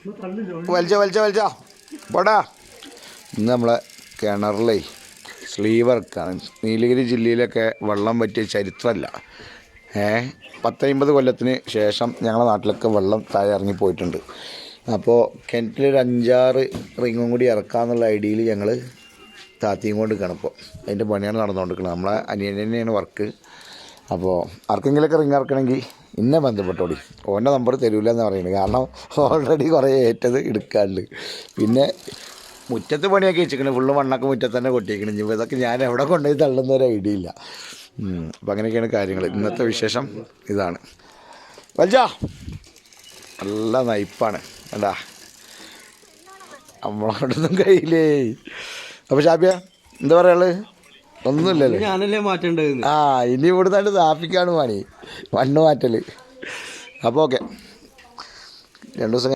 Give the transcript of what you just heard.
വലിച്ച പോടാ. ഇന്ന് നമ്മളെ കിണറിലേ സ്ലീവ് ഇറക്കാണ്. നീലഗിരി ജില്ലയിലൊക്കെ വെള്ളം പറ്റിയ ചരിത്രമല്ല. 10-50 കൊല്ലത്തിന് ശേഷം ഞങ്ങളുടെ നാട്ടിലൊക്കെ വെള്ളം താഴെ ഇറങ്ങിപ്പോയിട്ടുണ്ട്. അപ്പോൾ കിണറ്റിലൊരു 5-6 റിങ്ങും കൂടി ഇറക്കാമെന്നുള്ള ഐഡിയയിൽ ഞങ്ങൾ താത്തിയും കൊണ്ട് നിൽക്കണം. ഇപ്പോൾ അതിൻ്റെ പണിയാണ് നടന്നുകൊണ്ടിരിക്കുന്നത്. നമ്മളെ അനിയൻ തന്നെയാണ് വർക്ക്. അപ്പോൾ ആർക്കെങ്കിലുമൊക്കെ റിങ് ഇറക്കണമെങ്കിൽ ഇന്നെ ബന്ധപ്പെട്ടോടി. ഓൻ്റെ നമ്പർ തരൂല എന്ന് പറയുന്നത്. കാരണം ഓൾറെഡി കുറേ ഏറ്റത് എടുക്കാറുണ്ട്. പിന്നെ മുറ്റത്ത് പണിയൊക്കെ വെച്ചിരിക്കണം. ഫുള്ള് മണ്ണൊക്കെ മുറ്റത്ത് തന്നെ കൊട്ടിയിരിക്കണം. ഇപ്പോൾ ഇതൊക്കെ ഞാൻ എവിടെ കൊണ്ടുപോയി തള്ളുന്ന ഒരു ഐഡിയ ഇല്ല. അപ്പം അങ്ങനെയൊക്കെയാണ് കാര്യങ്ങൾ. ഇന്നത്തെ വിശേഷം ഇതാണ്. വൽജാ നല്ല നയിപ്പാണ് കണ്ടാ, നമ്മളോടൊന്നും കഴിയില്ലേ. അപ്പോൾ ഷാബിയ എന്താ പറയാനുള്ളത്? ഒന്നുമില്ലല്ലേ? ഞാനല്ലേ മാറ്റേണ്ടത്. ഇനി ഇവിടുന്നാണ്ട് താപ്പിക്കാണ് പണി, മണ്ണ് മാറ്റൽ. അപ്പോൾ ഓക്കെ, 2 ദിവസം